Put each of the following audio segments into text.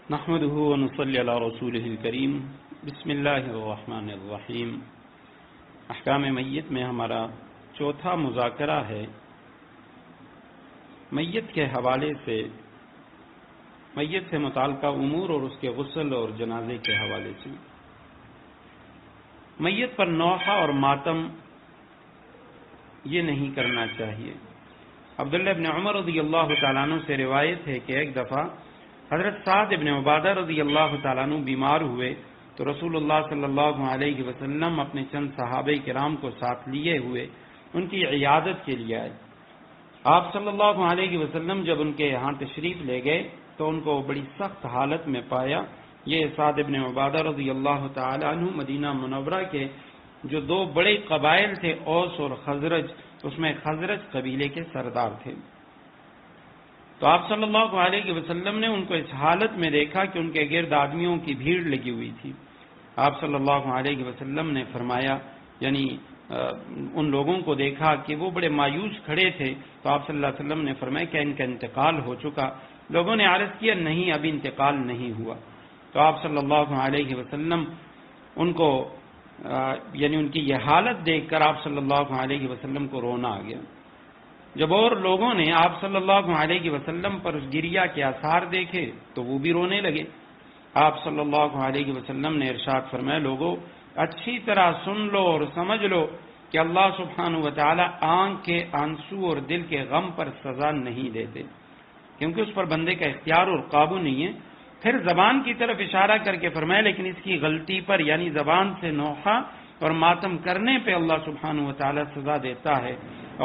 نحمده ونصلي على رسوله الكريم بسم اللہ الرحمن الرحیم۔ احکام میت میں ہمارا چوتھا مذاکرہ ہے میت کے حوالے سے، میت سے متعلقہ امور اور اس کے غسل اور جنازے کے حوالے سے۔ میت پر نوحہ اور ماتم یہ نہیں کرنا چاہیے۔ عبداللہ ابن عمر رضی اللہ تعالیٰ عنہ سے روایت ہے کہ ایک دفعہ حضرت سعد ابن عبادہ رضی اللہ تعالیٰ عنہ بیمار ہوئے تو رسول اللہ صلی اللہ علیہ وسلم اپنے چند صحابہ کرام کو ساتھ لیے ہوئے ان کی عیادت کے لیے آئے۔ آپ صلی اللہ علیہ وسلم جب ان کے یہاں تشریف لے گئے تو ان کو بڑی سخت حالت میں پایا۔ یہ سعد ابن عبادہ رضی اللہ تعالیٰ عنہ مدینہ منورہ کے جو دو بڑے قبائل تھے اوس اور خزرج، اس میں خزرج قبیلے کے سردار تھے۔ تو آپ صلی اللہ علیہ وسلم نے ان کو اس حالت میں دیکھا کہ ان کے گرد آدمیوں کی بھیڑ لگی ہوئی تھی۔ آپ صلی اللہ علیہ وسلم نے فرمایا، یعنی ان لوگوں کو دیکھا کہ وہ بڑے مایوس کھڑے تھے، تو آپ صلی اللہ علیہ وسلم نے فرمایا کہ ان کا انتقال ہو چکا۔ لوگوں نے عرض کیا نہیں، ابھی انتقال نہیں ہوا۔ تو آپ صلی اللہ علیہ وسلم ان کو یعنی ان کی یہ حالت دیکھ کر آپ صلی اللہ علیہ وسلم کو رونا آ گیا۔ جب اور لوگوں نے آپ صلی اللہ علیہ وسلم پر اس گریہ کے آثار دیکھے تو وہ بھی رونے لگے۔ آپ صلی اللہ علیہ وسلم نے ارشاد فرمایا، لوگوں اچھی طرح سن لو اور سمجھ لو کہ اللہ سبحانہ وتعالی آنکھ کے آنسو اور دل کے غم پر سزا نہیں دیتے، کیونکہ اس پر بندے کا اختیار اور قابو نہیں ہے۔ پھر زبان کی طرف اشارہ کر کے فرمایا، لیکن اس کی غلطی پر یعنی زبان سے نوحہ اور ماتم کرنے پہ اللہ سبحانہ وتعالی سزا دیتا ہے،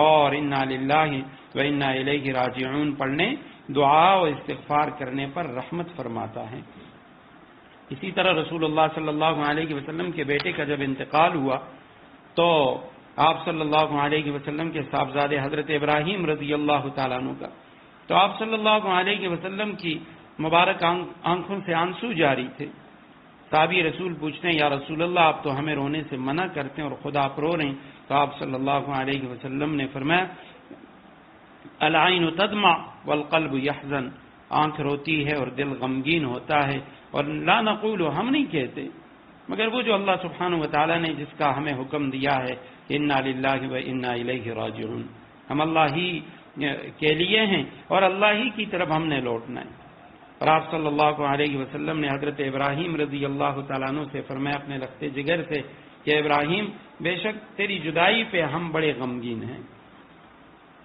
اور انا للہ و انا الیہ راجعون پڑھنے، دعا و استغفار کرنے پر رحمت فرماتا ہے۔ اسی طرح رسول اللہ صلی اللہ علیہ وسلم کے بیٹے کا جب انتقال ہوا تو آپ صلی اللہ علیہ وسلم کے صاحبزادے حضرت ابراہیم رضی اللہ تعالیٰ عنہ کا، تو آپ صلی اللہ علیہ وسلم کی مبارک آنکھوں سے آنسو جاری تھے۔ صحابی رسول پوچھتے ہیں، یا رسول اللہ آپ تو ہمیں رونے سے منع کرتے ہیں اور خود آپ رو رہے ہیں۔ تو آپ صلی اللہ علیہ وسلم نے فرمایا، العین تدمع والقلب یحزن، آنکھ روتی ہے اور دل غمگین ہوتا ہے، اور لا نقول، ہم نہیں کہتے مگر وہ جو اللہ سبحانہ وتعالی نے جس کا ہمیں حکم دیا ہے، انا للہ و انا الیہ راجعون، ہم اللہ ہی کے لیے ہیں اور اللہ ہی کی طرف ہم نے لوٹنا ہے۔ اور آپ صلی اللہ علیہ وسلم نے حضرت ابراہیم رضی اللہ تعالیٰ عنہ سے فرمایا اپنے لخت جگر سے کہ ابراہیم بے شک تیری جدائی پہ ہم بڑے غمگین ہیں۔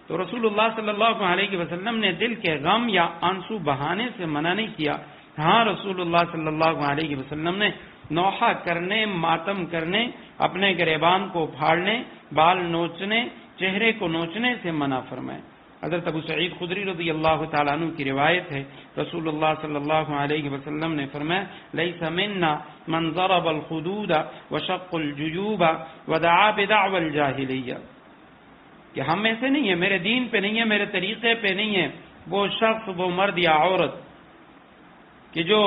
تو رسول اللہ صلی اللہ علیہ وسلم نے دل کے غم یا آنسو بہانے سے منع نہیں کیا۔ ہاں رسول اللہ صلی اللہ علیہ وسلم نے نوحہ کرنے، ماتم کرنے، اپنے گریبان کو پھاڑنے، بال نوچنے، چہرے کو نوچنے سے منع فرمائے۔ حضرت ابو سعید خدری رضی اللہ تعالیٰ عنہ کی روایت ہے، رسول اللہ صلی اللہ علیہ وسلم نے فرمایا، لیس منا من ضرب الخدود وشق الجیوب ودعا بدعوى الجاہلیہ، کہ ہم میں سے نہیں ہے، میرے دین پہ نہیں ہے، میرے طریقے پہ نہیں ہے وہ شخص، وہ مرد یا عورت کہ جو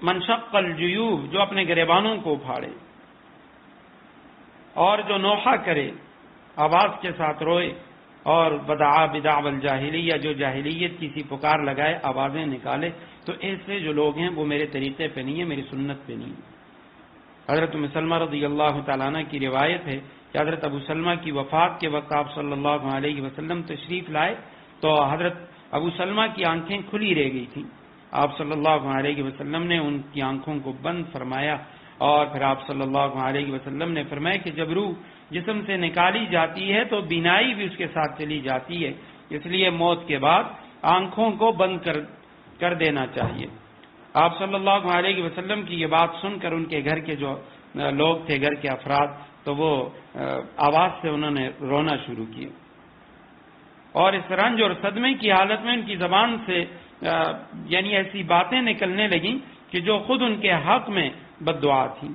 منشق الجیوب، جو اپنے گریبانوں کو پھاڑے اور جو نوحہ کرے، آواز کے ساتھ روئے، اور بدعا بدعوى الجاہلیہ، جو جاہلیت کی سی پکار لگائے، آوازیں نکالے، تو ایسے جو لوگ ہیں وہ میرے طریقے پہ نہیں ہے، میری سنت پہ نہیں ہے۔ حضرت ام سلمہ رضی اللہ تعالیٰ عنہ کی روایت ہے کہ حضرت ابو سلمہ کی وفات کے وقت آپ صلی اللہ علیہ وسلم تشریف لائے تو حضرت ابو سلمہ کی آنکھیں کھلی رہ گئی تھیں۔ آپ صلی اللہ علیہ وسلم نے ان کی آنکھوں کو بند فرمایا، اور پھر آپ صلی اللہ علیہ وسلم نے فرمایا کہ جب روح جسم سے نکالی جاتی ہے تو بینائی بھی اس کے ساتھ چلی جاتی ہے، اس لیے موت کے بعد آنکھوں کو بند کر دینا چاہیے۔ آپ صلی اللہ علیہ وسلم کی یہ بات سن کر ان کے گھر کے جو لوگ تھے، گھر کے افراد، تو وہ آواز سے انہوں نے رونا شروع کیے، اور اس رنج اور صدمے کی حالت میں ان کی زبان سے یعنی ایسی باتیں نکلنے لگیں کہ جو خود ان کے حق میں بد دعا تھی۔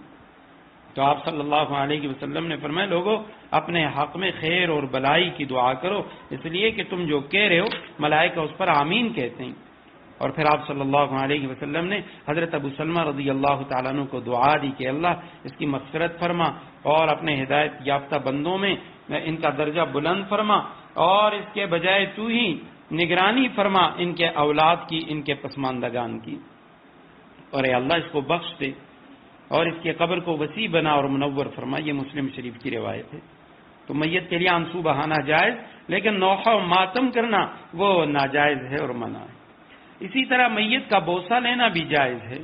تو آپ صلی اللہ علیہ وسلم نے فرمایا، لوگوں اپنے حق میں خیر اور بلائی کی دعا کرو، اس لیے کہ تم جو کہہ رہے ہو ملائکہ اس پر آمین کہتے ہیں۔ اور پھر آپ صلی اللہ علیہ وسلم نے حضرت ابو سلمہ رضی اللہ تعالیٰ عنہ کو دعا دی کہ اللہ اس کی مغفرت فرما، اور اپنے ہدایت یافتہ بندوں میں ان کا درجہ بلند فرما، اور اس کے بجائے تو ہی نگرانی فرما ان کے اولاد کی، ان کے پسماندگان کی، اور اے اللہ اس کو بخش دے اور اس کی قبر کو وسیع بنا اور منور فرما۔ یہ مسلم شریف کی روایت ہے۔ تو میت کے لیے آنسو بہانا جائز، لیکن نوحہ و ماتم کرنا وہ ناجائز ہے اور منع ہے۔ اسی طرح میت کا بوسہ لینا بھی جائز ہے۔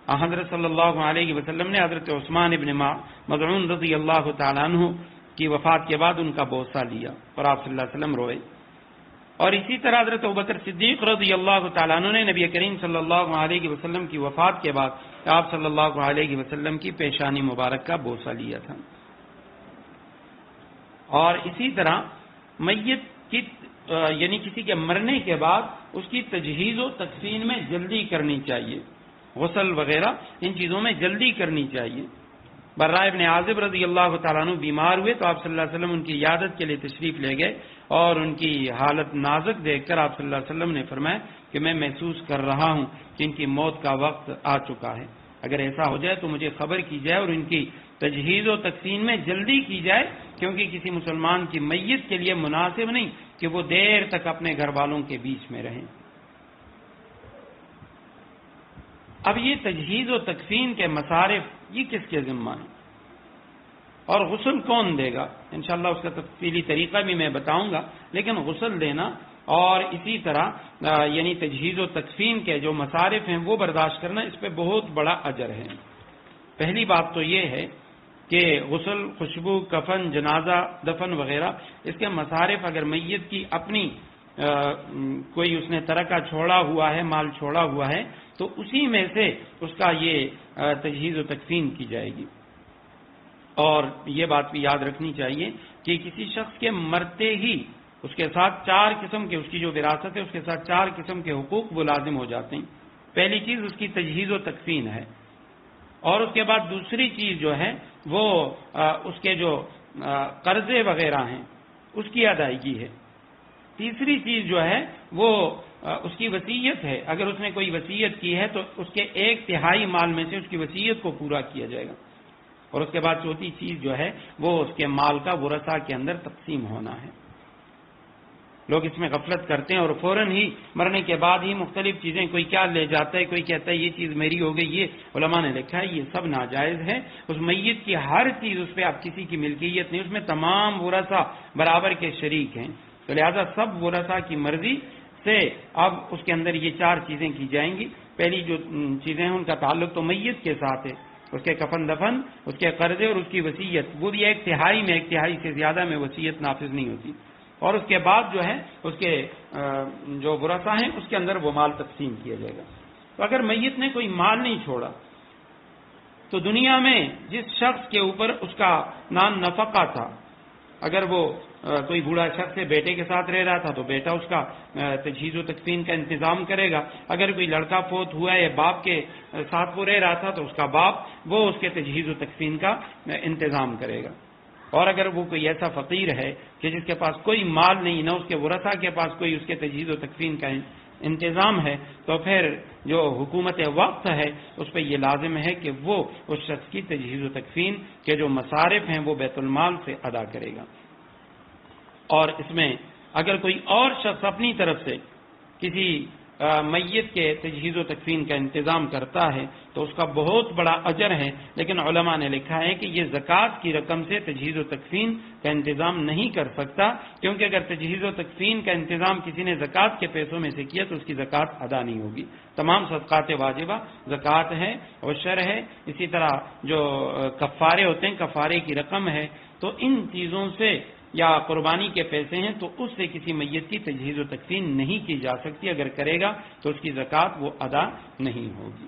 حضرت صلی اللہ علیہ وسلم نے حضرت عثمان ابن مظعون رضی اللہ تعالیٰ عنہ کی وفات کے بعد ان کا بوسہ لیا اور آپ صلی اللہ علیہ وسلم روئے۔ اور اسی طرح حضرت ابوبکر صدیق رضی اللہ تعالیٰ عنہ نے نبی کریم صلی اللہ علیہ وسلم کی وفات کے بعد آپ صلی اللہ علیہ وسلم کی پیشانی مبارک کا بوسہ لیا تھا۔ اور اسی طرح میت کی یعنی کسی کے مرنے کے بعد اس کی تجہیز و تکفین میں جلدی کرنی چاہیے، غسل وغیرہ ان چیزوں میں جلدی کرنی چاہیے۔ برا ابن عازب رضی اللہ تعالیٰ عنہ بیمار ہوئے تو آپ صلی اللہ علیہ وسلم ان کی عیادت کے لیے تشریف لے گئے، اور ان کی حالت نازک دیکھ کر آپ صلی اللہ علیہ وسلم نے فرمایا کہ میں محسوس کر رہا ہوں کہ ان کی موت کا وقت آ چکا ہے، اگر ایسا ہو جائے تو مجھے خبر کی جائے اور ان کی تجہیز و تکفین میں جلدی کی جائے، کیونکہ کسی مسلمان کی میت کے لیے مناسب نہیں کہ وہ دیر تک اپنے گھر والوں کے بیچ میں رہیں۔ اب یہ تجہیز و تکفین کے مصارف یہ کس کے ذمہ ہیں اور غسل کون دے گا؟ انشاءاللہ اس کا تفصیلی طریقہ بھی میں بتاؤں گا، لیکن غسل دینا اور اسی طرح یعنی تجہیز و تکفین کے جو مصارف ہیں وہ برداشت کرنا، اس پہ بہت بڑا اجر ہے۔ پہلی بات تو یہ ہے کہ غسل، خوشبو، کفن، جنازہ، دفن وغیرہ اس کے مصارف اگر میت کی اپنی کوئی اس نے ترکہ چھوڑا ہوا ہے، مال چھوڑا ہوا ہے، تو اسی میں سے اس کا یہ تجہیز و تکفین کی جائے گی۔ اور یہ بات بھی یاد رکھنی چاہیے کہ کسی شخص کے مرتے ہی اس کے ساتھ 4 قسم کے، اس کی جو وراثت ہے اس کے ساتھ 4 قسم کے حقوق وہ لازم ہو جاتے ہیں۔ پہلی چیز اس کی تجہیز و تکفین ہے، اور اس کے بعد دوسری چیز جو ہے وہ اس کے جو قرضے وغیرہ ہیں اس کی ادائیگی ہے۔ تیسری چیز جو ہے وہ اس کی وصیت ہے، اگر اس نے کوئی وصیت کی ہے تو اس کے 1/3 مال میں سے اس کی وصیت کو پورا کیا جائے گا، اور اس کے بعد چوتھی چیز جو ہے وہ اس کے مال کا ورثاء کے اندر تقسیم ہونا ہے۔ لوگ اس میں غفلت کرتے ہیں اور فوراً ہی مرنے کے بعد ہی مختلف چیزیں، کوئی کیا لے جاتا ہے، کوئی کہتا ہے یہ چیز میری ہو گئی، یہ علماء نے لکھا ہے یہ سب ناجائز ہے۔ اس میت کی ہر چیز اس پہ اب کسی کی ملکیت نہیں، اس میں تمام ورثاء برابر کے شریک ہیں، تو لہذا سب ورثاء کی مرضی سے اب اس کے اندر یہ 4 چیزیں کی جائیں گی۔ پہلی جو چیزیں ہیں ان کا تعلق تو میت کے ساتھ ہے، اس کے کفن دفن، اس کے قرضے اور اس کی وصیت، وہ بھی 1/3 میں، 1/3 سے زیادہ میں وصیت نافذ نہیں ہوتی، اور اس کے بعد جو ہے اس کے جو ورثاء ہیں اس کے اندر وہ مال تقسیم کیا جائے گا۔ تو اگر میت نے کوئی مال نہیں چھوڑا تو دنیا میں جس شخص کے اوپر اس کا نان نفقہ تھا، اگر وہ کوئی بوڑھا شخص ہے بیٹے کے ساتھ رہ رہا تھا تو بیٹا اس کا تجہیز و تکفین کا انتظام کرے گا، اگر کوئی لڑکا فوت ہوا ہے یا باپ کے ساتھ وہ رہ رہا تھا تو اس کا باپ وہ اس کے تجہیز و تکفین کا انتظام کرے گا۔ اور اگر وہ کوئی ایسا فقیر ہے کہ جس کے پاس کوئی مال نہیں، نہ اس کے ورثاء کے پاس کوئی اس کے تجہیز و تکفین کا انتظام ہے، تو پھر جو حکومت وقت ہے اس پہ یہ لازم ہے کہ وہ اس شخص کی تجہیز و تکفین کے جو مصارف ہیں وہ بیت المال سے ادا کرے گا۔ اور اس میں اگر کوئی اور شخص اپنی طرف سے کسی میت کے تجہیز و تکفین کا انتظام کرتا ہے تو اس کا بہت بڑا اجر ہے، لیکن علماء نے لکھا ہے کہ یہ زکوٰۃ کی رقم سے تجہیز و تکفین کا انتظام نہیں کر سکتا، کیونکہ اگر تجہیز و تکفین کا انتظام کسی نے زکوٰۃ کے پیسوں میں سے کیا تو اس کی زکوٰۃ ادا نہیں ہوگی۔ تمام صدقات واجبہ، زکوٰۃ ہے، عشر ہے، اسی طرح جو کفارے ہوتے ہیں کفارے کی رقم ہے، تو ان چیزوں سے یا قربانی کے پیسے ہیں تو اس سے کسی میت کی تجہیز و تکفین نہیں کی جا سکتی، اگر کرے گا تو اس کی زکوٰۃ وہ ادا نہیں ہوگی۔